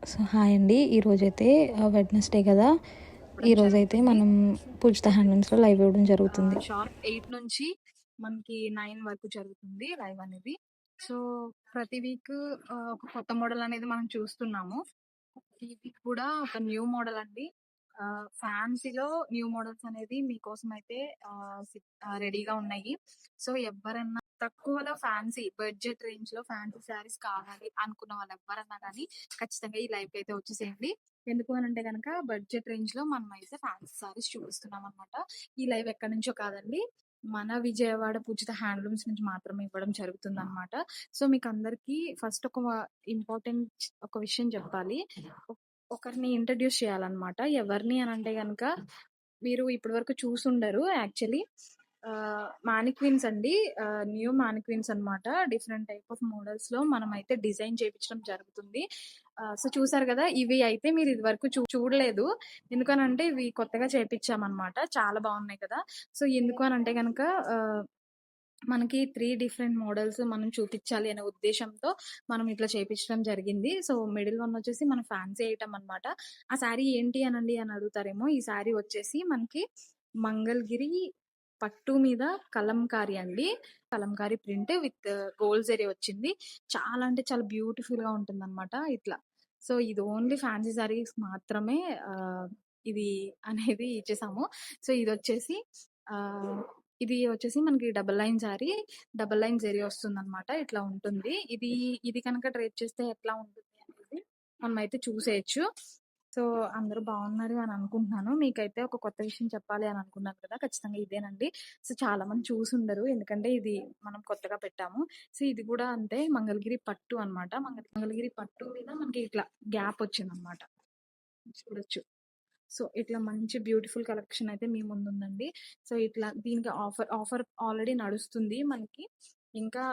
So hi అండి. ఈరోజైతే Wednesday కదా! ఇవ్వడం ఈరోజైతే జరుగుతుంది. మనం పూజిత హ్యాండ్లూమ్స్‌లో లైవ్ ఇవ్వడం జరుగుతుంది. షార్ప్ 8 నుంచి మనకి 9 వరకు జరుగుతుంది లైవ్ అనేది. సో, ప్రతి వీక్ ఒక కొత్త మోడల్ అనేది మనం చూస్తున్నాము. ఈ వీక్ కూడా ఒక న్యూ మోడల్ అండి. ఫ్యాన్సీలో న్యూ మోడల్స్ అనేది మీకోసం అయితే రెడీగా ఉన్నాయి. సో, ఎవ్వరన్నా తక్కువలో ఫ్యాన్సీ బడ్జెట్ రేంజ్‌లో ఫ్యాన్సీ శారీస్ కావాలి అనుకున్న వాళ్ళు ఎవ్వరన్నా గానీ ఖచ్చితంగా ఈ లైవ్‌కి అయితే వచ్చేసేయండి. ఎందుకు అనంటే గనక బడ్జెట్ రేంజ్‌లో మనమైతే ఫ్యాన్సీ శారీస్ చూపిస్తున్నామనమాట. ఈ లైవ్ ఎక్కడి నుంచో కాదండి. మన విజయవాడ పూజిత హ్యాండ్లూమ్స్ నుంచి మాత్రమే ఇవ్వడం జరుగుతుందనమాట. సో, మీకందరికీ ఫస్ట్ ఇంపార్టెంట్ ఒక విషయం చెప్పాలి. ఒకరిని ఇంట్రడ్యూస్ చేయాలన్నమాట. ఎవరిని అనంటే గనక మీరు ఇప్పటి వరకు చూసుండరు యాక్చువల్లీ. మానిక్విన్స్ అండి. న్యూ మానిక్విన్స్ అన్నమాట. డిఫరెంట్ టైప్ ఆఫ్ మోడల్స్ లో మనం అయితే డిజైన్ చేయించడం జరుగుతుంది. సో చూసారు కదా, ఇవి అయితే మీరు ఇది వరకు చూడలేదు. ఎందుకనంటే ఇవి కొత్తగా చేపించామన్నమాట. చాలా బాగున్నాయి కదా. సో ఎందుకు అనంటే గనక మనకి 3 డిఫరెంట్ మోడల్స్ మనం చూపించాలి అనే ఉద్దేశంతో మనం ఇట్లా చేపించడం జరిగింది. సో మిడిల్ వన్ వచ్చేసి మన ఫ్యాన్సీ ఐటమ్ అన్నమాట. ఆ శారీ ఏంటి అనండి అని అడుగుతారేమో. ఈ శారీ వచ్చేసి మనకి మంగళగిరి పట్టు మీద కలంకారీ అండి. Kalamkari print with gold zari వచ్చింది. చాలా అంటే చాలా బ్యూటిఫుల్ గా ఉంటుంది అనమాట ఇట్లా. సో ఇది ఓన్లీ ఫ్యాన్సీ శారీస్ మాత్రమే ఇది అనేది ఇచ్చేసాము. సో ఇది వచ్చేసి ఆ ఇది వచ్చేసి మనకి double line sari, double line zari వస్తుందన్నమాట. ఇట్లా ఉంటుంది. ఇది కనుక డ్రేప్ చేస్తే ఎట్లా ఉంటుంది అనేది మనమైతే చూసేయచ్చు. సో అందరూ బాగున్నారు అని అనుకుంటున్నాను. మీకైతే ఒక కొత్త విషయం చెప్పాలి అని అనుకున్నాను కదా, ఖచ్చితంగా ఇదేనండి. సో చాలా మంది చూసుండరు, ఎందుకంటే ఇది మనం కొత్తగా పెట్టాము. సో ఇది కూడా అంతే, మంగళగిరి పట్టు అన్నమాట. మంగళగిరి పట్టు మీద మనకి ఇట్లా గ్యాప్ వచ్చింది అనమాట, చూడొచ్చు. సో ఇట్లా మంచి బ్యూటిఫుల్ కలెక్షన్ అయితే మీ ముందుందండి. సో ఇట్లా దీనికి ఆఫర్ ఆల్రెడీ నడుస్తుంది మనకి. ఇంకా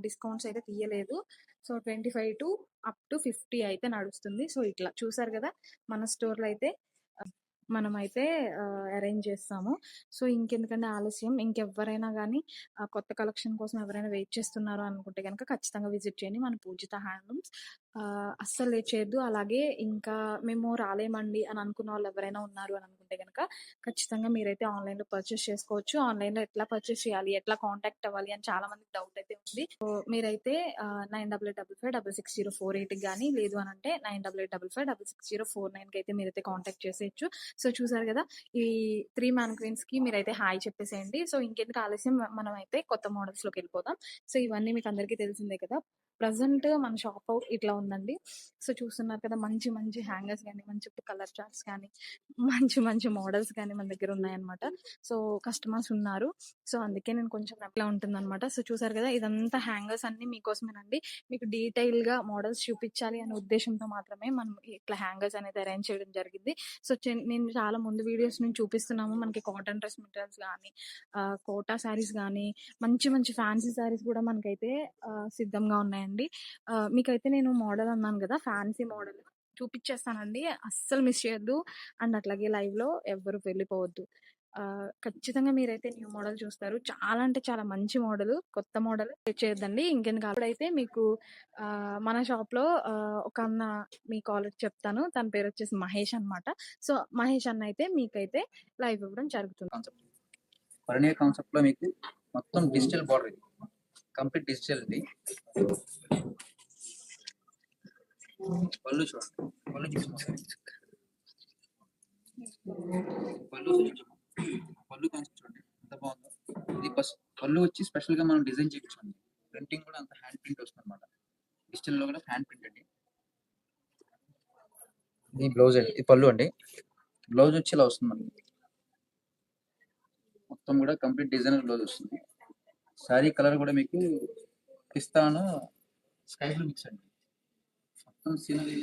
డిస్కౌంట్స్ అయితే తీయలేదు. సో 25 టు అప్ టు 50 అయితే నడుస్తుంది. సో ఇట్లా చూసారు కదా, మన స్టోర్లో అయితే మనమైతే అరేంజ్ చేస్తాము. సో ఇంకెందుకంటే ఆలస్యం, ఇంకెవరైనా కానీ కొత్త కలెక్షన్ కోసం ఎవరైనా వెయిట్ చేస్తున్నారు అనుకుంటే కనుక ఖచ్చితంగా విజిట్ చేయండి మన పూజిత హ్యాండ్లూమ్స్. అస్సలు లేట్ చేయొద్దు. అలాగే ఇంకా మేము రాలేమండి అని అనుకున్న వాళ్ళు ఎవరైనా ఉన్నారు అని అనుకుంటే కనుక ఖచ్చితంగా మీరైతే ఆన్లైన్లో పర్చేస్ చేసుకోవచ్చు. ఆన్లైన్లో ఎట్లా పర్చేస్ చేయాలి, ఎట్లా కాంటాక్ట్ అవ్వాలి అని చాలా మందికి డౌట్ అయితే ఉంది. సో మీరైతే 9855566048 కానీ, లేదు అని అంటే 9855566049 అయితే మీరైతే కాంటాక్ట్ చేసేయచ్చు. సో చూసారు కదా, ఈ 3 మ్యాన్క్వీన్స్ కి మీరైతే హాయ్ చెప్పేసేయండి. సో ఇంకెందుకు ఆలస్యం, మనం అయితే కొత్త మోడల్స్ లోకి వెళ్ళిపోదాం. సో ఇవన్నీ మీకు అందరికీ తెలిసిందే కదా. ప్రజెంట్ మన షాప్ ఇట్లా ఉందండి. సో చూస్తున్నారు కదా, మంచి మంచి హ్యాంగర్స్ కానీ, మంచి కలర్ చార్ట్స్ కానీ, మంచి మంచి మోడల్స్ కానీ మన దగ్గర ఉన్నాయన్నమాట. సో కస్టమర్స్ ఉన్నారు. సో అందుకే నేను కొంచెం ఇట్లా ఉంటుంది అనమాట. సో చూసారు కదా, ఇదంతా హ్యాంగర్స్ అన్ని మీకోసమేనండి. మీకు డీటెయిల్ గా మోడల్స్ చూపించాలి అనే ఉద్దేశంతో మాత్రమే మనం ఇట్లా హ్యాంగర్స్ అనేది అరేంజ్ చేయడం జరిగింది. సో నేను చాలా ముందు వీడియోస్ నుంచి చూపిస్తున్నాము. మనకి కాటన్ డ్రెస్ మెటీరియల్స్ కానీ, కోటా శారీస్ కానీ, మంచి మంచి ఫ్యాన్సీ శారీస్ కూడా మనకైతే సిద్ధంగా ఉన్నాయండి. మీకైతే నేను మోడల్ అన్నాను కదా, ఫ్యాన్సీ మోడల్ చూపించేస్తానండి. అస్సలు మిస్ చేయొద్దు. అండ్ అట్లాగే లైవ్ లో ఎవ్వరు వెళ్ళిపోవద్దు. ఖచ్చితంగా మీరైతే న్యూ మోడల్ చూస్తారు. చాలా అంటే చాలా మంచి మోడల్, కొత్త మోడల్ చేయొద్దండి. ఇంకెందుకు అప్పుడైతే మీకు మన షాప్ లో ఒక అన్న మీకు ఆల్రెడీ చెప్తాను, తన పేరు వచ్చేసి మహేష్ అన్నమాట. సో మహేష్ అన్న అయితే మీకైతే లైవ్ ఇవ్వడం జరుగుతుంది. పరిణయ కాన్సెప్ట్ లో మీకు మొత్తం డిజిటల్ బార్డర్, ఇది కంప్లీట్ డిజిటల్ ఇది. పళ్ళు చూడండి, పళ్ళు పళ్ళు కాన్సెప్ట్ చూడండి ఎంత బాగుందో. ఇది పళ్ళు వచ్చి స్పెషల్ గా మనం డిజైన్ చేయించాం. ప్రింటింగ్ కూడా అంత హ్యాండ్ ప్రింట్ వస్తుంది అనమాట. డిజిటల్ లో కూడా హ్యాండ్ ప్రింట్ అండి. ఇది బ్లౌజ్ అండి, ఇది పళ్ళు అండి. బ్లౌజ్ వచ్చి ఇలా వస్తుంది మనకి. మొత్తం కూడా కంప్లీట్ డిజైనర్ బ్లౌజ్ వస్తుంది. శారీ కలర్ కూడా మీకు పిస్తాను స్కై బ్లూ మిక్స్ అండి. మొత్తం సీనరీ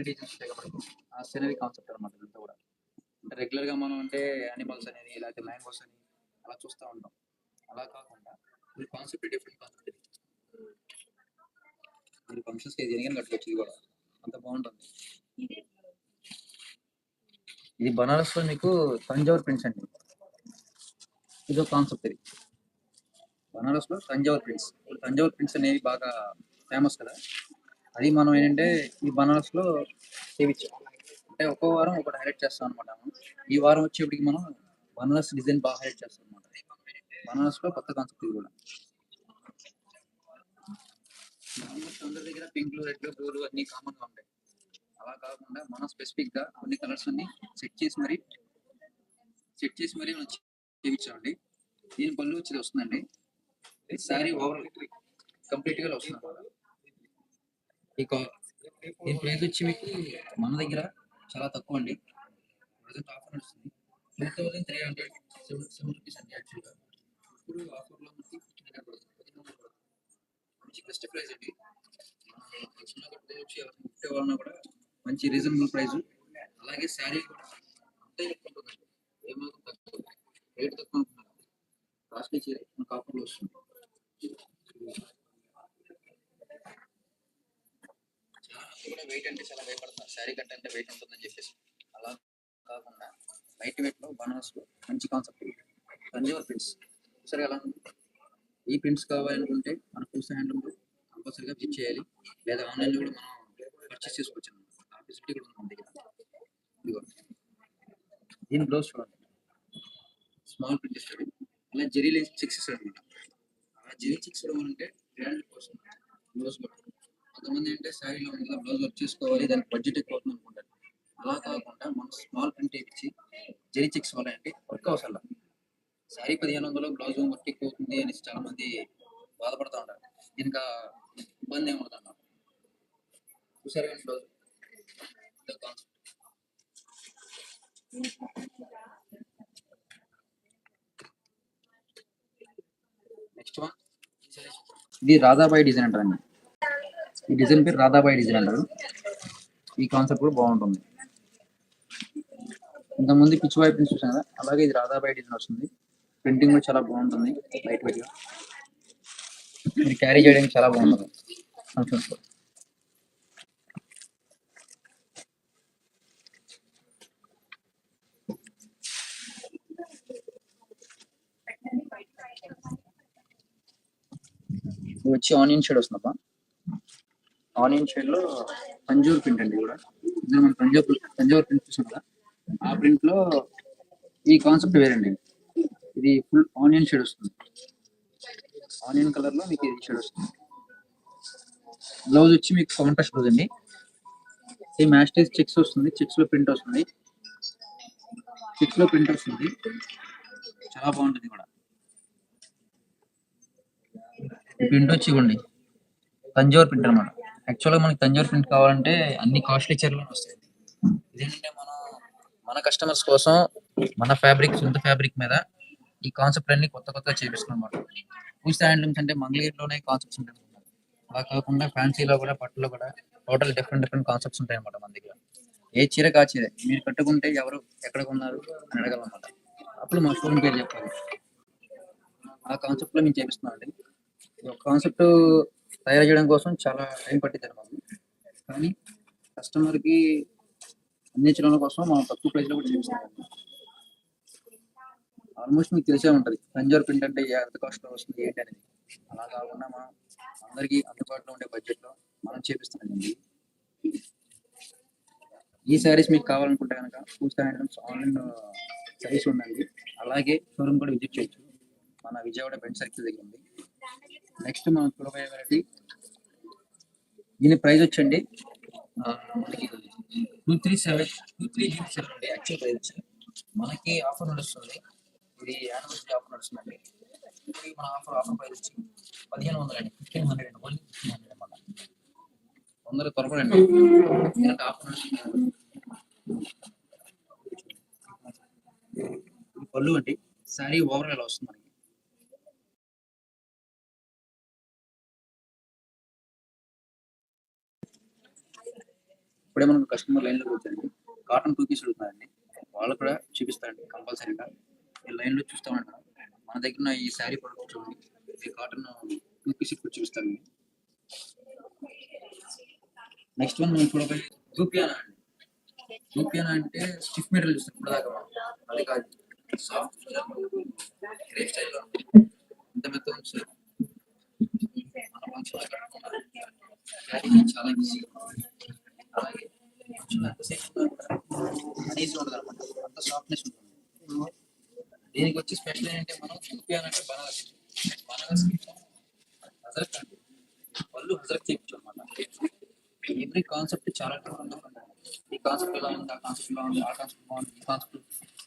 డిజైన్స్ ఉంటాయి కాబట్టి ఆ సీనరీ కాన్సెప్ట్ అనమాట ఇదంతా కూడా. రెగ్యులర్ గా మనం అంటే యానిమల్స్ అనేది, లేకపోతే మ్యాంగోస్ అని అలా చూస్తూ ఉంటాం. అలా కాకుండా ఈ కాన్సెప్ట్ డిఫరెంట్ కాన్సెప్ట్. ఇది ఫంక్షన్స్ కి జరిగిన కట్టుకోవచ్చు. ఇది కూడా అంత బాగుంటుంది. ఇది బనారస్ లో మీకు తంజావూర్ ప్రింట్స్ అండి. ఇదో కాన్సెప్ట్. ఇది బనారస్ లో తంజావూర్ ప్రింట్స్. తంజావూర్ ప్రింట్స్ అనేవి బాగా ఫేమస్ కదా. అది మనం ఏంటంటే ఈ బనారస్ లో చేయించాం. అంటే ఒక్కో వారం ఒకటి హైలైట్ చేస్తాం అనమాట. ఈ వారం వచ్చేప్పటికి మనం బనారస్ డిజైన్ బాగా హైలైట్ చేస్తాం అనమాట. బనారస్ లో కొత్త కాన్సెప్ట్ ఇది కూడా. ఆల్మోస్ట్ అందరి దగ్గర పింక్లు, రెడ్లు, బ్లూలు అన్ని కామన్ గా ఉంటాయి. అలా కాకుండా మనం స్పెసిఫిక్ గా కొన్ని కలర్స్ అన్ని సెట్ చేసి మరి మనం చేయించామండి. దీని పళ్ళు వచ్చేది వస్తుందండి. శారీ ఓవర్ కంప్లీట్ గా వస్తుంది అన్నమాట. ఈ కా- దీని ప్రైస్ వచ్చి మీకు మన దగ్గర చాలా తక్కువ అండి. ప్రజెంట్ ఆఫర్ నడుస్తుంది 2307 రూపీస్ అండి యాక్చువల్గా. ఇప్పుడు ఆఫర్లో మనకి 1500 పడుతుంది. మంచి బెస్ట్ ప్రైస్ అండి. చిన్న కట్టే వచ్చి ఎవరైనా ముట్టే వాళ్ళని కూడా మంచి రీజనబుల్ ప్రైస్. అలాగే శారీ కూడా అంతే ఎక్కువ ఉంటుందండి. ఏమాత్రం తక్కువ రేట్ తక్కువ అనుకున్నాను. కాస్ట్లీ చీర మనకు ఆఫర్లో వస్తుంది. చాలా మంది కూడా వెయిట్ అంటే చాలా భయపడతారు. శారీ కట్ అంటే వెయిట్ ఉంటుందని చెప్పేసి. అలా కాకుండా లైట్ వెయిట్ లో బనారస్ లో మంచి కాన్సెప్ట్ తంజావూర్ ప్రింట్స్. సరే అలా ఉంది. ఈ ప్రింట్స్ కావాలనుకుంటే మన చూసే హ్యాండ్లూమ్ కంపల్సరీగా పిక్ చేయాలి. లేదా ఆన్లైన్ లో కూడా మనం పర్చేస్ చేసుకోవచ్చు అన్నమాట. ఆ ఫెసిలిటీ కూడా ఉంది మన దగ్గర. ఇదిగో దీని బ్లౌజ్ చూడండి. స్మాల్ ప్రింట్ ఇస్తాడు. అలా జెరీ లైన్స్ చెక్స్ ఇస్తాడు అనమాట. ఆ జెరీ చెక్స్ కూడా అంటే గ్రాండ్ కోసం బ్లౌజ్ కూడా. కొంతమంది అంటే శారీలో ఉంది బ్లౌజ్ వర్క్ చేసుకోవాలి, దానికి బడ్జెట్ ఎక్కువ అవుతుంది అనుకుంటారు. అలా కాకుండా మనం స్మాల్ ప్రింట్ ఇచ్చి జెరీ చెక్స్ వల్ల అంటే వర్క్ అవసరం. శారీ 1500 బ్లౌజ్ వర్క్ ఎక్కువ అవుతుంది అనేసి చాలా మంది బాధపడతా ఉంటారు. దీనికి ఆ ఇబ్బంది ఏమి ఉండదు అన్నమాట. చూసారు కానీ బ్లౌజ్ నెక్స్ట్ వన్ ఇది రాధాబాయి డిజైన్ అంటారండి. ఈ డిజైన్ పేరు రాధాబాయి డిజైన్ అంటారు. ఈ కాన్సెప్ట్ కూడా బాగుంటుంది. ఇంతకుముందు పిచ్చివాయి ప్రింట్స్ చూసాను కదా, అలాగే ఇది రాధాబాయి డిజైన్ వస్తుంది. ప్రింటింగ్ కూడా చాలా బాగుంటుంది. లైట్ వెయిట్ గా మీరు క్యారీ చేయడానికి చాలా బాగుంటుంది ఫంక్షన్స్ లో. ఇది వచ్చి ఆనియన్ షేడ్ వస్తుందబ్బా. ఆనియన్ షేడ్ లో తంజూర్ ప్రింట్ అండి. కూడా ఇందులో మనం తంజావూర్ ప్రింట్ చూసాం కదా, ఆ ప్రింట్ లో ఈ కాన్సెప్ట్ వేరండి. ఇది ఫుల్ ఆనియన్ షేడ్ వస్తుంది. ఆనియన్ కలర్ లో మీకు ఇది షేడ్ వస్తుంది. బ్లౌజ్ వచ్చి మీకు కాంట్రాస్ట్ బ్లౌజ్ అండి. ఈ మ్యాస్టేజ్ చెక్స్ వస్తుంది. చెక్స్ లో ప్రింట్ వస్తుంది. చాలా బాగుంటుంది కూడా. ఈ ప్రింట్ వచ్చి ఇవ్వండి తంజావూర్ ప్రింట్ అనమాట. యాక్చువల్గా మనకి తంజావూర్ ప్రింట్ కావాలంటే అన్ని కాస్ట్లీ చీరలు వస్తాయి. ఇదేంటంటే మన కస్టమర్స్ కోసం మన ఫ్యాబ్రిక్, సొంత ఫ్యాబ్రిక్ మీద ఈ కాన్సెప్ట్ అన్ని కొత్త చేపిస్తున్నాం అనమాట. పూసా హ్యాండ్లూమ్స్ అంటే మంగళగిరిలోనే కాన్సెప్ట్స్ ఉంటాయి. అలా కాకుండా ఫ్యాన్సీలో కూడా, పట్టులో కూడా టోటల్ డిఫరెంట్ కాన్సెప్ట్స్ ఉంటాయి అన్నమాట మన దగ్గర. ఏ చీర కాచేదే మీరు కట్టుకుంటే ఎవరు ఎక్కడ కొన్నారు అని అడగాలన్నమాట. అప్పుడు మా షోరూమ్ పేరు చెప్పాలి. ఆ కాన్సెప్ట్ లో మేము చేపిస్తున్నాం అండి. ఈ కాన్సెప్ట్ తయారు చేయడం కోసం చాలా టైం పట్టింది అనమాట. కానీ కస్టమర్ కి అందించడం కోసం మనం తక్కువ ప్రైస్ లో కూడా చేపిస్తాం. ఆల్మోస్ట్ మీకు తెలిసే ఉంటది తంజావూర్ ప్రింట్ అంటే ఎంత కాస్ట్ లో వస్తుంది ఏంటి అనేది. అలా కాకుండా మనం అందరికి అందుబాటులో ఉండే బడ్జెట్ లో మనం చేపిస్తామండి. ఈ శారీస్ మీకు కావాలనుకుంటే కనుక పూస్తా హ్యాండ్లూమ్స్ ఆన్లైన్ సర్వీస్ ఉందండి. అలాగే షోరూమ్ కూడా విజిట్ చేయొచ్చు. మన విజయవాడ బెంచ్ సర్కిల్ దగ్గర ఉంది. నెక్స్ట్ మనం చూడబోయే వెరైటీ, దీని ప్రైస్ వచ్చండి మనకి 2307 అండి. యాక్చువల్ ప్రైస్ వచ్చి మనకి ఆఫర్ నడుస్తుంది. ఇది యానివర్సరీ ఆఫర్ నడుస్తుందండి. ఇది మన ఆఫర్ ప్రైస్ వచ్చి 1500 అండి. 1500 అండి. ఓన్లీ 1500 అన్నమాట. తొందరగా త్వరపడండి. ఇలాంటి ఆఫర్ నడుస్తుంది. ఇది పళ్ళు అండి. శారీ ఓవరాల్ ఎలా వస్తుంది మనకి. ఇప్పుడే మనం కస్టమర్ లైన్ లోకి వచ్చండి. కాటన్ 2 పీస్ అడుగుతున్నారండి. వాళ్ళు కూడా చూపిస్తారండి కంపల్సరీగా. ఈ లైన్ లో చూస్తామండి మనం. మన దగ్గర ఉన్న ఈ శారీ ప్రొడక్ట్ చూడండి. ఈ కాటన్ 2 పీస్ ఇప్పుడు చూపిస్తాను. నెక్స్ట్ వన్ మనం చూడబోయే జూపియానా అండి. జూపియానా అంటే స్టిఫ్ మెటీరియల్ చూస్తాం ఇప్పుడు దాకా మనం. అది కాదు, సాఫ్ట్ గ్రే స్టైల్లో ఇంత మెత్తగా వస్తుంది. మన ఫంక్షన్ క్యారీ చాలా ఈజీగా ఉంటుంది. అలాగే కొంచెం ఎంతసేపు అనేసి ఉండదు అనమాట, అంత సాఫ్ట్నెస్ ఉంటుంది. దీనికి వచ్చి స్పెషల్ ఏంటంటే మనం చూపించాలంటే అంటే బనారస్, బనారస్ హజరత్ అండి, వాళ్ళు హజరత్ చేయించు అనమాట. ఎవ్రీ కాన్సెప్ట్ చాలా డిఫరెంట్ డిఫరెంట్. ఈ కాన్సెప్ట్ ఎలా ఉంది, ఆ కాన్సెప్ట్ ఎలా ఉంది, ఆ కాన్సెప్ట్ బాగుంది, ఈ కాన్సెప్ట్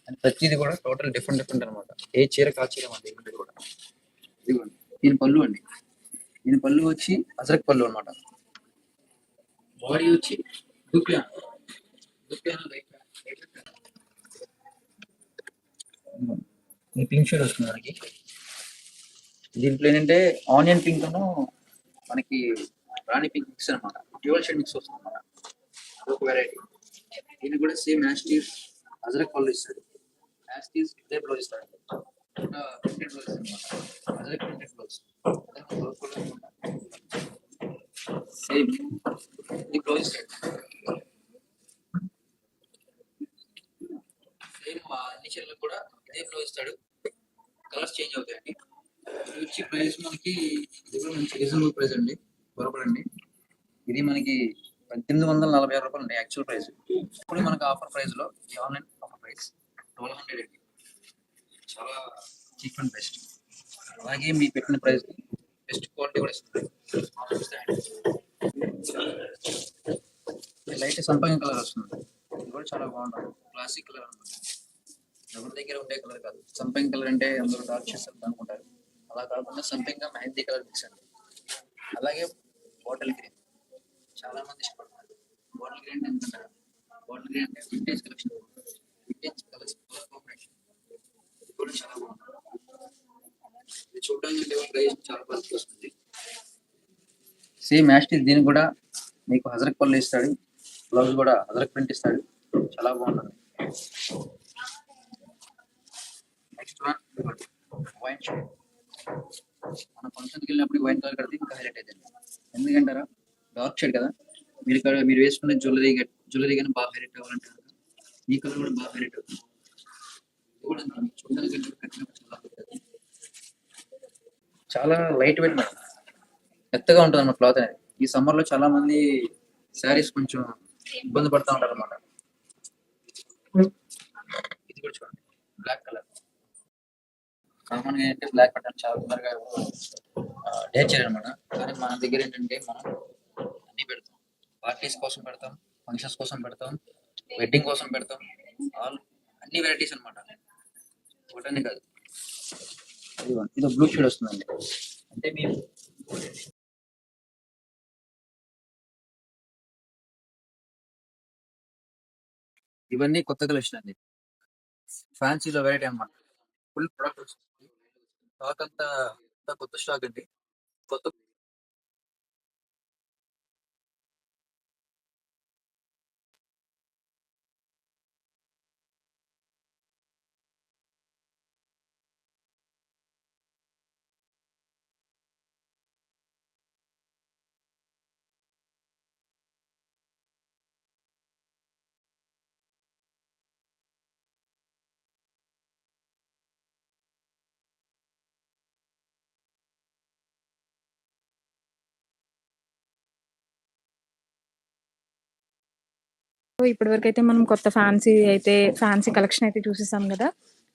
అండ్ ప్రతిది కూడా టోటల్ డిఫరెంట్ డిఫరెంట్ అనమాట. ఏ చీరకు ఆ చీర అండి ఇక్కడ కూడా. ఇదిగోండి దీని పళ్ళు అండి, దీని పళ్ళు వచ్చి అజరక్ పళ్ళు అనమాట. బాడీ వచ్చి దుప్యాన్, దుప్యాన్ లైక్ ఈ పింక్ షేడ్ వస్తుంది మనకి. దీంట్లో ఏంటంటే ఆనియన్ పింక్ మనకి రాణి పింక్ మిక్స్ అనమాట, డ్యూయల్ షేడ్ మిక్స్ వస్తుంది అనమాట. అదొక వెరైటీ. దీన్ని కూడా సేమ్ యాస్టీస్ అజరక్ పళ్ళు ఇస్తాడు, యాస్టీస్ ఇదే బ్లౌజ్ ఇస్తాడు, ప్రింటెడ్ బ్లౌజ్ అనమాట. అజరక్ ప్రింటెడ్ బ్లౌజ్ సేమ్ ఈ బ్లౌజ్ ఇస్తాడు. సేమ్ అన్ని చీరలకు కూడా ఇదే బ్లౌజ్ ఇస్తాడు, కలర్స్ చేంజ్ అవుతాయండి. ఇది వచ్చి ప్రైస్ మనకి ఇది కూడా మంచి రీజనబుల్ ప్రైస్ అండి, బరోబర్. ఇది మనకి 1846 రూపాయలు అండి యాక్చువల్ ప్రైస్. ఇప్పుడు మనకి ఆఫర్ ప్రైస్ లో ఈ ఆన్లైన్ ఆఫర్ ప్రైస్ 1200 అండి, చాలా చీప్ అండ్ బెస్ట్. అలాగే మీ పెట్టిన ప్రైస్ బెస్ట్ క్వాలిటీ కూడా ఇస్తుంది. లైట్ సంపంగి కలర్ వస్తుంది, ఇది కూడా చాలా బాగుంటుంది, క్లాసిక్ కలర్ అనమాట. ఎవరి దగ్గర ఉండే కలర్ కాదు. సంపంగి కలర్ అంటే అందరూ డార్క్ షేడ్స్ అనుకుంటారు, అలా కాకుండా సంపంగా మెహందీ కలర్ మిక్స్ అండి. అలాగే బాటిల్ గ్రీన్ చాలా మంది ఇష్టపడతారు. బాటిల్ గ్రీన్ ఎందుకంటారు, బాటిల్ గ్రీన్ అంటే vintage collection, vintage colours colour combination, ఇది కూడా చాలా బాగుంటుంది. ఇది చూడడానికి ప్రైస్ చాలా బాగా వస్తుంది. సేమ్ యాస్టీస్ దీనికి కూడా మీకు హజరక్ పళ్ళు ఇస్తాడు, బ్లౌజ్ కూడా హజరక్ ప్రింట్ ఇస్తాడు, చాలా బాగుంటుంది. Next one wine shade. మన ఫంక్షన్కి వెళ్ళినప్పుడు వైన్ కలర్ కడితే ఇంకా హైలైట్ అవుతుంది. ఎందుకంటారా, డార్క్ షేడ్ కదా, మీరు వేసుకునే జ్యువెలరీ కానీ బాగా హైలైట్ అవ్వాలంటే ఈ కలర్ కూడా బాగా హైలైట్ అవుతుంది. ఇది కూడా చూడడానికి చాలా బాగుంటుంది. చాలా లైట్ వెయిట్ మేడం, మెత్తగా ఉంటుంది అన్నమాట క్లాత్ అనేది. ఈ సమ్మర్ లో చాలా మంది శారీస్ కొంచెం ఇబ్బంది పడతా ఉంటారు అనమాట. ఇది కూడా చూడండి, బ్లాక్ కలర్. కామన్ గా ఏంటంటే బ్లాక్ బటన్ చాలా తొందరగా డేర్ చేయరు అనమాట. కానీ మన దగ్గర ఏంటంటే మనం అన్ని పెడతాం, పార్టీస్ కోసం పెడతాం, ఫంక్షన్స్ కోసం పెడతాం, వెడ్డింగ్ కోసం పెడతాం, ఆల్ అన్ని వెరైటీస్ అనమాట, ఒకటనే కాదు. ఇది బ్లూ షేడ్ వస్తుందండి, అంటే మేము ఇవన్నీ కొత్త కలెక్షన్ అండి, ఫ్యాన్సీలో వెరైటీ అనమాట. ఫుల్ ప్రొడక్ట్ వస్తుంది, స్టాక్ అంతా కొత్త స్టాక్ అండి, కొత్త. సో ఇప్పటివరకు అయితే మనం కొత్త ఫ్యాన్సీ కలెక్షన్ అయితే చూసేసాం కదా.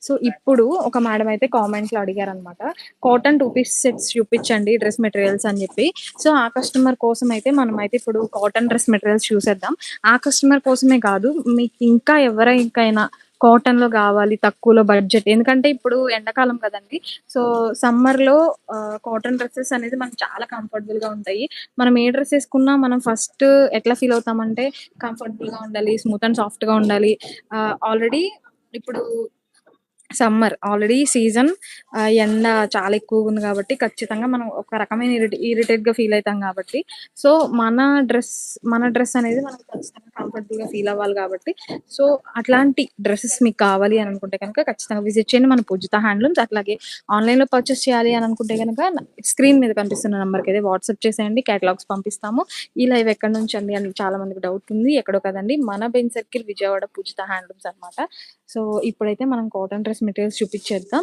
సో ఇప్పుడు ఒక మేడం అయితే కామెంట్లో అడిగారనమాట, కాటన్ 2 పీస్ సెట్స్ చూపించండి డ్రెస్ మెటీరియల్స్ అని చెప్పి. సో ఆ కస్టమర్ కోసం అయితే మనం అయితే ఇప్పుడు కాటన్ డ్రెస్ మెటీరియల్స్ చూసేద్దాం. ఆ కస్టమర్ కోసమే కాదు, మీకు ఇంకా ఎవరికైనా కాటన్ లో కావాలి తక్కువలో బడ్జెట్, ఎందుకంటే ఇప్పుడు ఎండాకాలం కదండి. సో సమ్మర్ లో కాటన్ డ్రెస్సెస్ అనేది మనకు చాలా కంఫర్టబుల్ గా ఉంటాయి. మనం ఏ డ్రెస్ వేసుకున్నా మనం ఫస్ట్ ఎట్లా ఫీల్ అవుతామంటే కంఫర్టబుల్ గా ఉండాలి, స్మూత్ అండ్ సాఫ్ట్ గా ఉండాలి. ఆల్రెడీ ఇప్పుడు సమ్మర్ ఆల్రెడీ సీజన్, ఎండ చాలా ఎక్కువగా ఉంది కాబట్టి ఖచ్చితంగా మనం ఒక రకమైన ఇరిటేట్ గా ఫీల్ అవుతాం కాబట్టి, సో మన డ్రెస్ అనేది మనం ఖచ్చితంగా కంఫర్టబుల్ గా ఫీల్ అవ్వాలి కాబట్టి, సో అట్లాంటి డ్రెస్సెస్ మీకు కావాలి అని అనుకుంటే కనుక ఖచ్చితంగా విజిట్ చేయండి మన పూజిత హ్యాండ్లూమ్స్. అట్లాగే ఆన్లైన్ లో పర్చేస్ చేయాలి అని అనుకుంటే కనుక స్క్రీన్ మీద కనిపిస్తున్న నెంబర్కి అయితే వాట్సాప్ చేసేయండి, కేటలాగ్స్ పంపిస్తాము. ఈ లైవ్ ఎక్కడి నుంచి అండి అని చాలా మందికి డౌట్ ఉంది. ఎక్కడో కదండి, మన బెన్ సర్కిల్ విజయవాడ పూజిత హ్యాండ్లూమ్స్ అనమాట. సో ఇప్పుడైతే మనం కాటన్ డ్రెస్ మెటీరియల్స్ చూపించేద్దాం.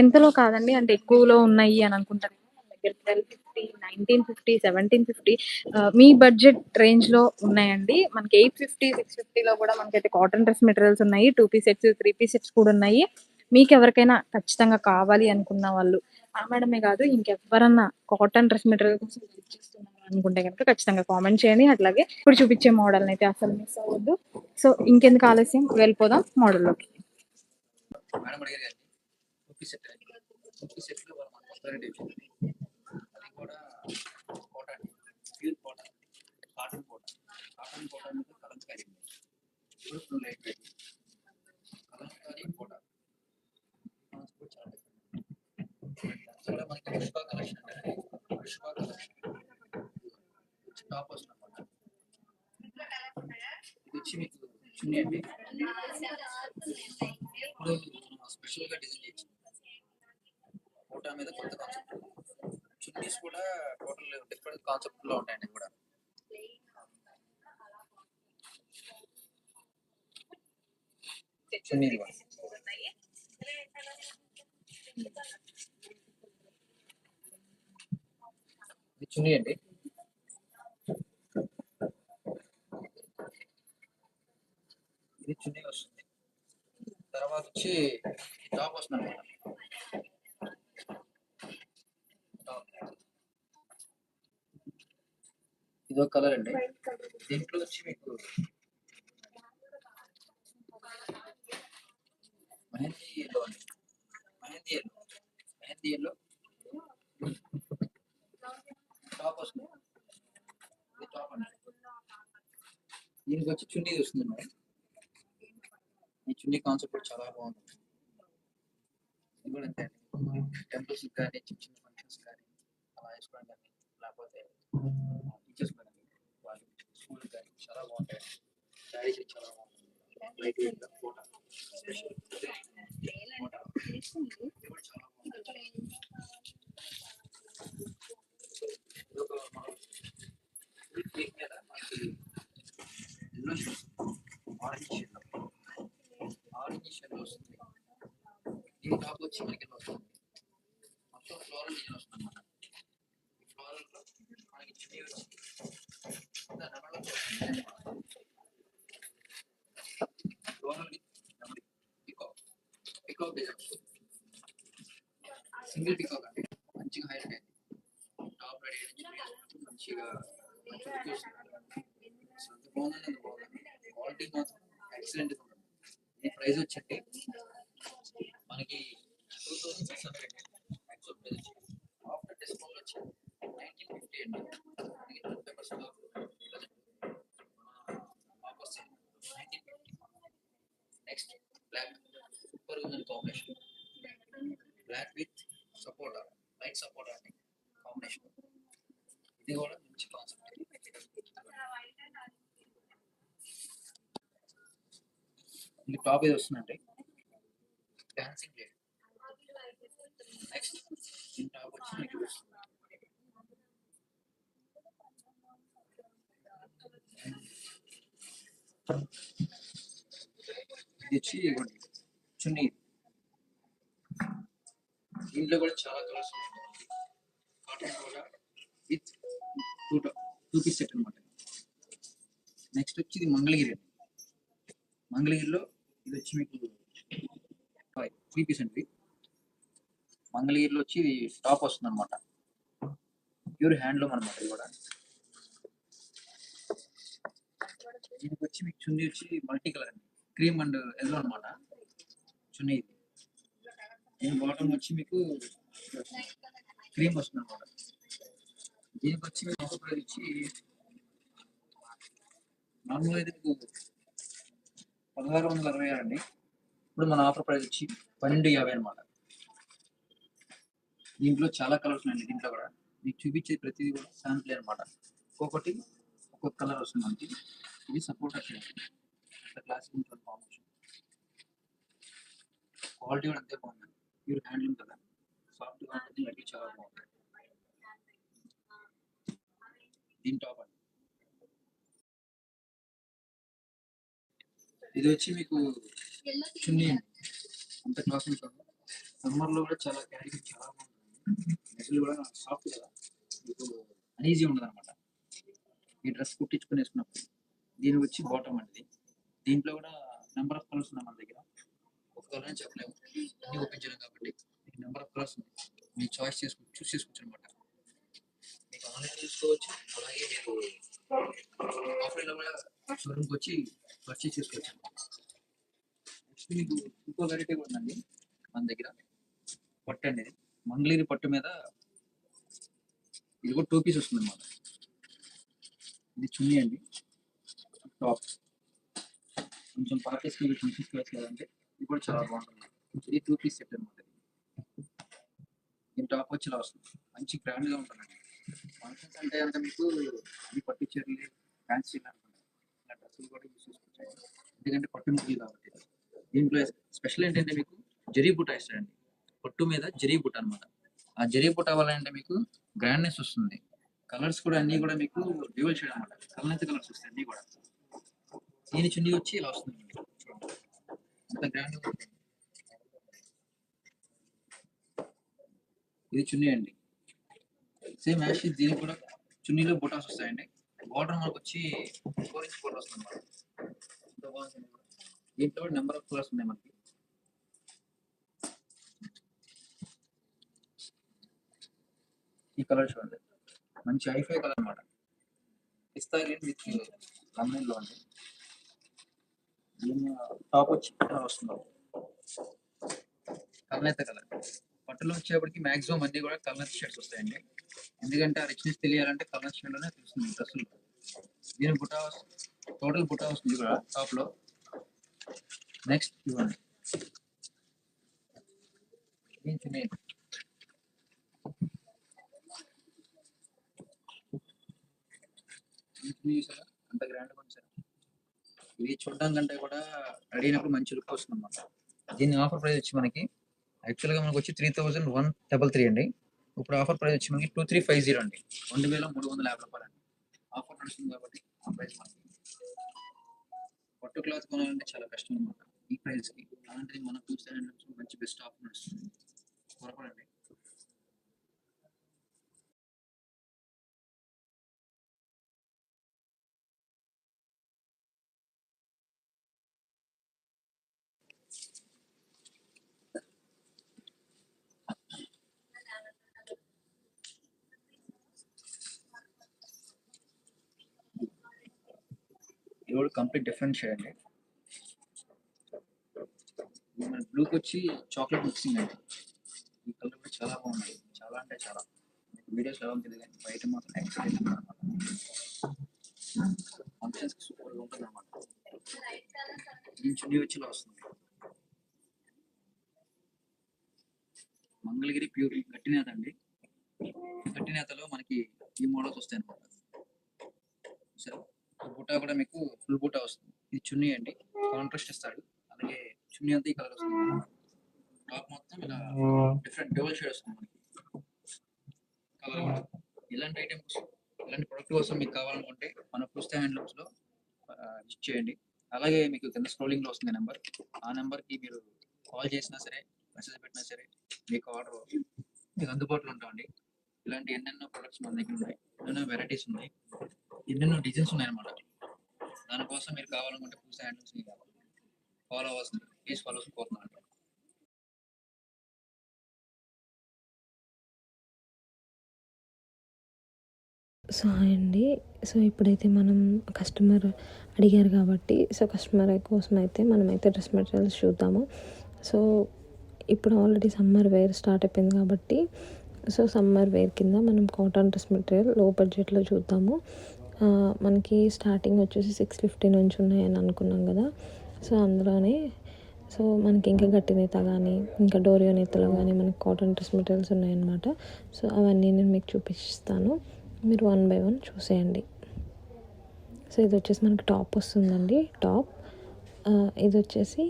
ఎంతలో కాదండి, అంటే ఎక్కువలో ఉన్నాయి అని అనుకుంటారు. మన దగ్గర 1250 1850, 1950, 1750 మీ బడ్జెట్ రేంజ్‌లో ఉన్నాయండి. మనకి 850, 650లో కూడా మనకైతే కాటన్ డ్రెస్ మెటీరియల్స్ ఉన్నాయి. 2 పీస్ సెట్స్, 3 పీస్ సెట్స్ కూడా ఉన్నాయి. మీకెవరికైనా ఖచ్చితంగా కావాలి అనుకున్న వాళ్ళు మేడమే కాదు ఇంకెవ్వరన్నా కాటన్ డ్రెస్ మెటీరియల్ కోసం వెయిట్ చేస్తున్నారు అనుకుంటే గనుక ఖచ్చితంగా కామెంట్ చేయండి. అట్లాగే ఇప్పుడు చూపించే మోడల్‌నైతే అసలు మిస్ అవ్వద్దు. సో, ఇంకెందుకు ఆలస్యం వెళ్ళిపోదాం మోడల్‌లోకి. మేడం అడిగారు కదండి, కుర్తీ సెట్ కుర్తీ సెట్లో మనం కొత్త రేట్ వచ్చింది. అది కూడా కోట అండి, ప్యూర్ కోట, కాటన్ కోట. కాటన్ కోట మీద కలంకారీ ఇప్పుడు ఫుల్ లైట్ వెయిట్ కలంకారీ కోట కూడా చాలా డిఫరెంట్. కూడా మనకి పుష్ప కలెక్షన్ అంటే పుష్ప కలెక్షన్ టాప్ వస్తుంది అనమాట. ఇది వచ్చి మీకు చున్నీ అండి. ఇప్పుడు స్పెషల్గా డిజైన్ చేసి కోటా మీద కొత్త కాన్సెప్ట్. చున్నీస్ కూడా టోటల్ డిఫరెంట్ కాన్సెప్ట్ లో ఉంటాయండి కూడా. చున్నీలు కూడా. ఇది చున్నీ అండి. ఇది చున్నీ వస్తుంది. తర్వాత వచ్చి టాప్ వస్తుంది అనమాట. ఇదో కలర్ అండి. దీంట్లో వచ్చి మీకు మెహందీ ఎల్లో అండి. Mehndi yellow, mehndi yellow top వస్తుంది. ఇది టాప్ అండి. దీనికి వచ్చి చున్నీ వస్తుంది మేడం. ఈ చున్నీ కాన్సెప్ట్ కూడా చాలా బాగుంటుంది. ఇది కూడా అంతే అండి. టెంపుల్స్ కానీ చిన్న చిన్న ఫంక్షన్స్ కానీ అలా వేసుకోవడం కానీ లేకపోతే టీచర్స్ కానీ వాళ్ళు స్కూల్ కానీ చాలా బాగుంటాయి. శారీస్ చాలా బాగుంటుంది. లైట్ వెయిట్ కోట స్పెషల్ కోట ఇది కూడా చాలా బాగుంటుంది. ఇదొక మనం కేక్ మీద మనకి yellow shade, orange shade, orange shade వస్తుంది. దీని టాప్ వచ్చి మనకి ఎలా వస్తుంది, మొత్తం ఫ్లోరల్ డిజైన్ వస్తుంది అన్నమాట. ఈ ఫ్లోరల్ లో మనకి చున్నీ వచ్చి ఫ్లోరల్ పికాక్, పికాక్ డిజైన్ వస్తుంది. సింగిల్ పికాక్ అంటే మంచిగా హైలైట్ అయింది. టాప్ రెడీ మంచిగా మంచిగా బాగుందండి. క్వాలిటీ మాత్రం ఎక్సలెంట్ గా ఉంటుంది. ఈ ప్రైస్ వచ్చండి మనకి 2600 యాక్చువల్ ప్రైస్ వచ్చి ఆఫ్టర్ డిస్కౌంట్ వచ్చి 1950 అండి. మనకి 20% ఆఫ్ వస్తుంది 1950. నెక్స్ట్ బ్లాక్, సూపర్ ఉందని కాంబినేషన్. బ్లాక్ విత్ సపోర్టా, లైట్ సపోర్టా అండి కాంబినేషన్. ఇది కూడా మంచి కాన్సెప్ట్. ఇది టాప్ ఇది వస్తుందండి, డాన్సింగ్ లేడీ. నెక్స్ట్ దీని టాప్ వచ్చి మీకు ఇది వచ్చి ఇవ్వండి చున్నీ. దీంట్లో కూడా చాలా కలర్స్ ఉన్నాయి. కాటన్ కూడా విత్ టూ పీస్ సెట్ అనమాట. నెక్స్ట్ వచ్చి ఇది మంగళగిరి అండి. మంగళగిరిలో ఇది వచ్చి మీకు 3 పీస్ అండి. మంగళగిరిలో వచ్చి ఇది టాప్ వస్తుంది అనమాట. ప్యూర్ హ్యాండ్లూమ్ అనమాట. ఇది కూడా దీనికి వచ్చి మీకు చున్నీ వచ్చి మల్టీ కలర్ అండి, క్రీమ్ అండ్ ఎల్లో అనమాట చున్నీ. ఇది దీని బాటమ్ వచ్చి మీకు క్రీమ్ వస్తుంది అనమాట. దీనికి వచ్చి మీకు ఆఫర్ ప్రైస్ వచ్చి నార్మల్ అయితే మీకు 1666 అండి. ఇప్పుడు మన ఆఫర్ ప్రైస్ వచ్చి 1250 అనమాట. దీంట్లో చాలా కలర్స్ ఉన్నాయండి. దీంట్లో కూడా మీకు చూపించే ప్రతిదీ కూడా శాంపుల్ అనమాట. ఒక్కొక్కటి ఒక్కొక్క కలర్ వస్తుంది మనకి. ఇది సపోర్ట్ వచ్చేది క్లాసిక్ ఉంటుంది కాంబినేషన్. క్వాలిటీ కూడా అంతే బాగుంది. ప్యూర్ హ్యాండ్లూమ్ కదా, సాఫ్ట్గా ఉంటుంది. లైట్ చాలా బాగుంది. దీని టాప్ అండి. ఇది వచ్చి మీకు చున్నీ అంత క్లాస్ ఉంటుంది. సమ్మర్ లో కూడా చాలా క్యారీ చాలా బాగుంటుంది. మెటీరియల్ కూడా సాఫ్ట్ కదా, మీకు అనీజీ ఉండదు అనమాట. ఈ డ్రెస్ కుట్టించుకొని వేసుకున్నప్పుడు దీని వచ్చి బాటమ్ అండి. దీంట్లో కూడా నెంబర్ ఆఫ్ కలర్స్ ఉన్నాయి మన దగ్గర. ఒక కలర్ అని చెప్పలేము, అన్ని ఒప్పించలేం కాబట్టి నెంబర్ ఆఫ్ కలర్స్ ఉంది. మీ చాయిస్ చూస్ చేసుకోవచ్చు అనమాట. మీకు ఆన్లైన్ చూసుకోవచ్చు, అలాగే మీరు ఆఫ్లైన్లో కూడా షోరూమ్కి వచ్చి పర్చేస్ చేసుకోవచ్చు. నెక్స్ట్ మీకు ఇంకో వెరైటీ కూడా ఉందండి మన దగ్గర. పట్టు అండి, ఇది మంగళగిరి పట్టు మీద ఇది కూడా 2 పీస్ వస్తుంది అనమాట. ఇది చున్నీ అండి, టాప్ కొంచెం పార్టీస్కి ఫంక్షన్స్కి వచ్చేయాలంటే ఇది కూడా చాలా బాగుంటుంది. ఇది 2 పీస్ సెట్ అనమాట. దీని టాప్ వచ్చి ఇలా వస్తుంది, మంచి గ్రాండ్గా ఉంటుందండి. ఫంక్షన్స్ అంటే కనుక మీకు ఇది పట్టు చీరలు, ఫ్యాన్సీ అనుకుంటారు, ఇలా డ్రెస్సులు కూడా యూస్ చేసుకోవచ్చు. ఎందుకంటే పట్టు ముక్కలు కాబట్టి. దీంట్లో స్పెషల్ ఏంటంటే మీకు జరీ బుట్ట ఇస్తాడండి, పట్టు మీద జరీ బుట్ట అనమాట. ఆ జరీ బుట్ట అవ్వాలంటే మీకు గ్రాండ్నెస్ వస్తుంది. కలర్స్ కూడా అన్ని కూడా మీకు డ్యూయల్ షేడ్ అనమాట, కలర్ కలర్స్ వస్తాయి అన్ని కూడా. దీని చున్నీ వచ్చి ఇలా వస్తుంది, అంత గ్రాండ్ ఉంటుంది. ఇది చున్నీ అండి, సేమ్ యాష్ దీనికి కూడా చున్నీలో బుటాస్ వస్తాయండి. బార్డర్ మనకు వచ్చి 4 ఇంచ్ బోర్డర్ వస్తుంది అనమాట. దీంట్లో నెంబర్ ఆఫ్ కలర్స్ ఉన్నాయి మనకి. ఈ కలర్ చూడండి, మంచి హైఫై కలర్ అనమాట. పిస్తా గ్రీన్ విత్ లెమన్ అండి. దీని టాప్ వచ్చి కలర్ వస్తుంది, కలనేత కలర్. పట్టులో వచ్చేప్పటికి మాక్సిమం అన్ని కూడా కలర్ షేడ్స్ వస్తాయండి. ఎందుకంటే ఆ రిచ్నెస్ తెలియాలంటే కలర్ షేడ్ లోనే తెలుస్తుంది డ్రెస్సులు. దీని బుటా టోటల్ బుటా వస్తుంది కూడా టాప్ లో. నెక్స్ట్ ఇవ్వండి, దీని అంత గ్రాండ్ గా సార్. ఇది చూడడం కంటే కూడా రెడీ అయినప్పుడు మంచి లుక్ వస్తుంది అనమాట. దీని ఆఫర్ ప్రైస్ వచ్చి మనకి యాక్చువల్గా మనకు వచ్చి 3133 అండి. ఇప్పుడు ఆఫర్ ప్రైస్ వచ్చి మనకి 2350 అండి, 2350 రూపాయలు అండి. ఆఫర్ నడుస్తుంది కాబట్టి ఆ ప్రైస్ మనకి. పట్టు క్లాత్ కొనాలంటే చాలా కష్టం అనమాట ఈ ప్రైస్కి. అలాంటిది మనం చూస్తే మంచి బెస్ట్ ఆఫర్ నడుస్తుంది, త్వరపడండి. ఇది కూడా కంప్లీట్ డిఫరెంట్ షేడ్ అండి. మన బ్లూకి వచ్చి చాక్లెట్ మిక్సింగ్ అండి. ఈ కలర్ కూడా చాలా బాగుంది, చాలా అంటే చాలా. వీడియోస్ ఎలా ఉంటుంది కానీ బయట మాత్రం ఎక్సలెంట్ అనమాట. ఫంక్షన్స్కి సూపర్గా ఉంటుంది అనమాట. దీని చున్నీ వచ్చి ఇలా వస్తుంది, మంగళగిరి ప్యూర్ గట్టి నేత అండి. గట్టి నేతలో మనకి ఈ మోడల్స్ వస్తాయి అనమాట. సరే, బూటా కూడా మీకు ఫుల్ బూటా వస్తుంది. ఇది చున్నీ అండి, కాంట్రాస్ట్ ఇస్తాడు. అలాగే చున్నీ అంతా ఈ కలర్ వస్తుంది. టాప్ మొత్తం ఇలా డిఫరెంట్ డబుల్ షేడ్ వస్తుంది మనకి కలర్ కూడా. ఇలాంటి ఐటమ్స్, ఇలాంటి ప్రొడక్ట్ కోసం మీకు కావాలనుకుంటే మన పుస్తక హ్యాండ్లూమ్స్లో విజిట్ చేయండి. అలాగే మీకు కింద స్క్రోలింగ్లో వస్తుంది నెంబర్, ఆ నెంబర్కి మీరు కాల్ చేసినా సరే, మెసేజ్ పెట్టినా సరే మీకు ఆర్డర్ మీకు అందుబాటులో ఉంటామండి. ఇలాంటి ఎన్నెన్నో ప్రొడక్ట్స్ మన దగ్గర ఉన్నాయి, ఎన్నెన్నో వెరైటీస్ ఉన్నాయి, ఎన్నెన్నో డిజైన్స్ ఉన్నాయి అన్నమాట. దానికోసం మీరు కావాలనుకుంటే పుస్తక హ్యాండ్లూమ్స్ని ఫాలో అవ్వాల్సింది, ప్లీజ్ ఫాలో కోరుతున్నాను. సో హాయ్ అండి. సో ఇప్పుడైతే మనం కస్టమర్ అడిగారు కాబట్టి కస్టమర్ కోసం అయితే మనమైతే డ్రెస్ మెటీరియల్స్ చూద్దాము. సో ఇప్పుడు ఆల్రెడీ సమ్మర్ వేర్ స్టార్ట్ అయిపోయింది కాబట్టి సమ్మర్ వేర్ కింద మనం కాటన్ డ్రెస్ మెటీరియల్ లో బడ్జెట్లో చూద్దాము. మనకి స్టార్టింగ్ వచ్చేసి 650 నుంచి ఉన్నాయని అనుకున్నాం కదా. అందులోనే మనకి ఇంకా గట్టి నేత కానీ ఇంకా డోరియో నేతలో కానీ మనకి కాటన్ డ్రెస్ మెటీరియల్స్ ఉన్నాయన్నమాట. అవన్నీ నేను మీకు చూపిస్తాను, మీరు 1 by 1 చూసేయండి. ఇది వచ్చేసి మనకి టాప్ వస్తుందండి. టాప్ ఇది వచ్చేసి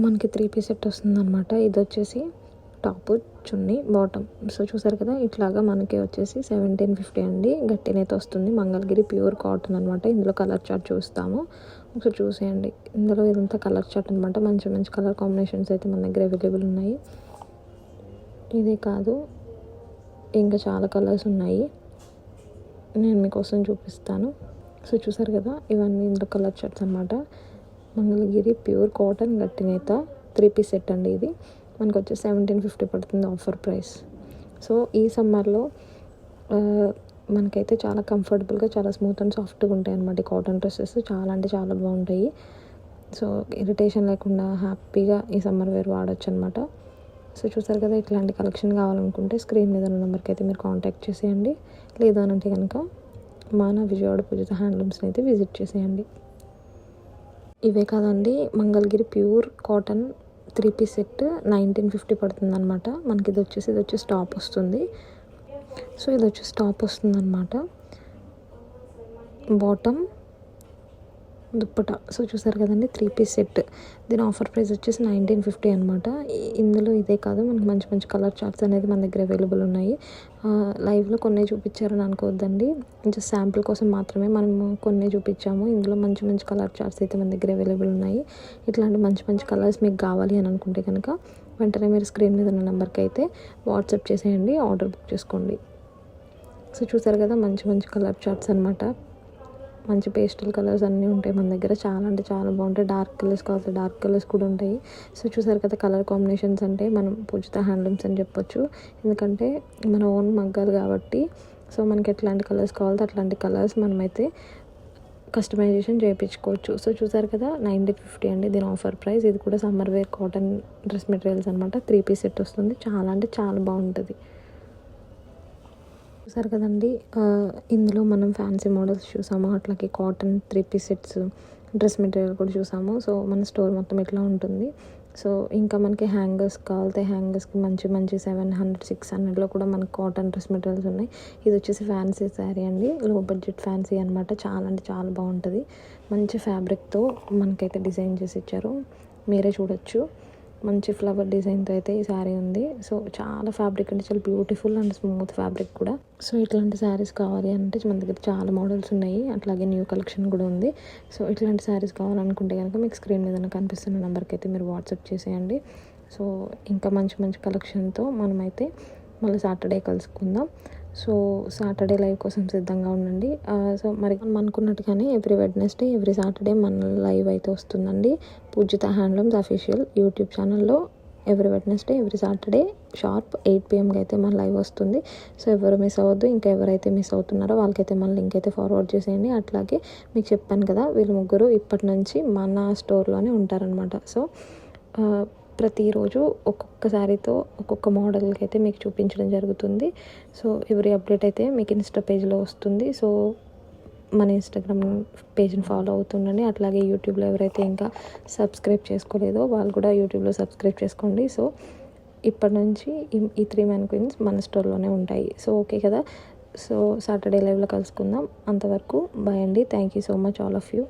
మనకి 3 పీస్ సెట్ వస్తుంది అనమాట. ఇది వచ్చేసి టాప్, చున్నీ, బాటమ్. చూసారు కదా, ఇట్లాగా మనకి వచ్చేసి 1750 అండి. గట్టి నేత వస్తుంది, మంగళగిరి ప్యూర్ కాటన్ అనమాట. ఇందులో కలర్ చార్ట్ చూస్తాము, ఒకసారి చూసేయండి. ఇందులో ఇదంతా కలర్ చార్ట్ అనమాట. మంచి మంచి కలర్ కాంబినేషన్స్ అయితే మన దగ్గర అవైలబుల్ ఉన్నాయి. ఇదే కాదు, ఇంకా చాలా కలర్స్ ఉన్నాయి, నేను మీకోసం చూపిస్తాను. సో చూసారు కదా, ఇవన్నీ ఇందులో కలర్ షర్ట్స్ అనమాట. మంగళగిరి ప్యూర్ కాటన్ గట్టి నేత 3 పీస్ సెట్ అండి. ఇది మనకు వచ్చి 1750 పడుతుంది ఆఫర్ ప్రైస్. సో ఈ సమ్మర్లో మనకైతే చాలా కంఫర్టబుల్గా, చాలా స్మూత్ అండ్ సాఫ్ట్గా ఉంటాయి అన్నమాట ఈ కాటన్ డ్రెస్సెస్. చాలా అంటే చాలా బాగుంటాయి. సో ఇరిటేషన్ లేకుండా హ్యాపీగా ఈ సమ్మర్ వేర్ వాడచ్చు అనమాట. సో చూసారు కదా, ఇట్లాంటి కలెక్షన్ కావాలనుకుంటే స్క్రీన్ మీద ఉన్న నెంబర్కి అయితే మీరు కాంటాక్ట్ చేసేయండి. లేదు అని అంటే కనుక మన విజయవాడ పూజిత హ్యాండ్లూమ్స్ని అయితే విజిట్ చేసేయండి. ఇవే కాదండి, Mangalagiri pure cotton 3 piece set 1950 పడుతుంది అనమాట. మనకి ఇది వచ్చేసి టాప్ వస్తుంది. సో ఇది వచ్చేసి టాప్ వస్తుంది అనమాట, బాటమ్ దుప్పట. సో చూసారు కదండి, 3 పీస్ సెట్. దీని ఆఫర్ ప్రైస్ వచ్చేసి 1950 అనమాట. ఇందులో ఇదే కాదు, మనకి మంచి మంచి కలర్ చార్ట్స్ అనేది మన దగ్గర అవైలబుల్ ఉన్నాయి. లైవ్లో కొన్ని చూపించారని అనుకోవద్దండి, జస్ట్ శాంపుల్ కోసం మాత్రమే మనము కొన్ని చూపించాము. ఇందులో మంచి మంచి కలర్ చార్ట్స్ అయితే మన దగ్గర అవైలబుల్ ఉన్నాయి. ఇట్లాంటి మంచి మంచి కలర్స్ మీకు కావాలి అని అనుకుంటే కనుక వెంటనే మీరు స్క్రీన్ మీద ఉన్న నెంబర్కి అయితే వాట్సాప్ చేసేయండి, ఆర్డర్ బుక్ చేసుకోండి. సో చూసారు కదా, మంచి మంచి కలర్ చార్ట్స్ అనమాట. మంచి పేస్టల్ కలర్స్ అన్నీ ఉంటాయి మన దగ్గర. చాలా అంటే చాలా బాగుంటాయి. డార్క్ కలర్స్ కావాలి, డార్క్ కలర్స్ కూడా ఉంటాయి. సో చూసారు కదా, కలర్ కాంబినేషన్స్ అంటే మనం పూజిత హ్యాండ్లూమ్స్ అని చెప్పొచ్చు. ఎందుకంటే మన ఓన్ మగ్గాలు కాబట్టి సో మనకి ఎట్లాంటి కలర్స్ కావాలో అట్లాంటి కలర్స్ మనమైతే కస్టమైజేషన్ చేయించుకోవచ్చు. సో చూసారు కదా, 1950 అండి దీని ఆఫర్ ప్రైస్. ఇది కూడా summer wear cotton dress materials అనమాట. 3 పీస్ సెట్ వస్తుంది. చాలా అంటే చాలా బాగుంటుంది. చూసారు కదండి, ఇందులో మనం ఫ్యాన్సీ మోడల్స్ చూసాము, అట్లాగే cotton 3 piece sets dress material కూడా చూసాము. సో మన స్టోర్ మొత్తం ఎట్లా ఉంటుంది. సో ఇంకా మనకి హ్యాంగర్స్ కావాలితే హ్యాంగర్స్కి మంచి మంచి 700, 600లో కూడా మనకి కాటన్ డ్రెస్ మెటీరియల్స్ ఉన్నాయి. ఇది వచ్చేసి ఫ్యాన్సీ శారీ అండి, లో బడ్జెట్ ఫ్యాన్సీ అనమాట. చాలా అంటే చాలా బాగుంటుంది. మంచి ఫ్యాబ్రిక్తో మనకైతే డిజైన్ చేసి ఇచ్చారు, మీరే చూడొచ్చు. మంచి ఫ్లవర్ డిజైన్తో అయితే ఈ శారీ ఉంది. సో చాలా ఫ్యాబ్రిక్ అంటే చాలా బ్యూటిఫుల్ అండ్ స్మూత్ ఫ్యాబ్రిక్ కూడా. సో ఇట్లాంటి శారీస్ కావాలి అంటే మన దగ్గర చాలా మోడల్స్ ఉన్నాయి, అట్లాగే న్యూ కలెక్షన్ కూడా ఉంది. సో ఇట్లాంటి శారీస్ కావాలనుకుంటే కనుక మీకు స్క్రీన్ మీద కనిపిస్తున్న నెంబర్కి అయితే మీరు వాట్సాప్ చేసేయండి. సో ఇంకా మంచి మంచి కలెక్షన్తో మనమైతే మళ్ళీ సాటర్డే కలుసుకుందాం. సో సాటర్డే లైవ్ కోసం సిద్ధంగా ఉండండి. సో మరి మనం అనుకున్నట్టుగానే ఎవ్రీ వెడ్నెస్డే, ఎవ్రీ సాటర్డే మన లైవ్ అయితే వస్తుందండి. పూజిత హ్యాండ్లూమ్స్ అఫీషియల్ యూట్యూబ్ ఛానల్లో every Wednesday, every Saturday sharp 8 PM అయితే మన లైవ్ వస్తుంది. సో ఎవరు మిస్ అవ్వద్దు. ఇంకా ఎవరైతే మిస్ అవుతున్నారో వాళ్ళకైతే మన లింక్ అయితే ఫార్వర్డ్ చేసేయండి. అట్లాగే మీకు చెప్పాను కదా, వీళ్ళు ముగ్గురు ఇప్పటి నుంచి మన స్టోర్లోనే ఉంటారనమాట. సో ప్రతిరోజు ఒక్కొక్క శారీతో ఒక్కొక్క మోడల్కి అయితే మీకు చూపించడం జరుగుతుంది. సో ఎవ్రీ అప్డేట్ అయితే మీకు ఇన్స్టా పేజ్లో వస్తుంది. సో మన ఇన్స్టాగ్రామ్ పేజ్ని ఫాలో అవుతుండండి. అట్లాగే యూట్యూబ్లో ఎవరైతే ఇంకా సబ్స్క్రైబ్ చేసుకోలేదో వాళ్ళు కూడా యూట్యూబ్లో సబ్స్క్రైబ్ చేసుకోండి. సో ఇప్పటి నుంచి ఈ 3 మెన్ క్వీన్స్ మన స్టోర్లోనే ఉంటాయి. సో ఓకే కదా, సో సాటర్డే లైవ్లో కలుసుకుందాం. అంతవరకు బాయ్ అండి. Thank you so much all of you.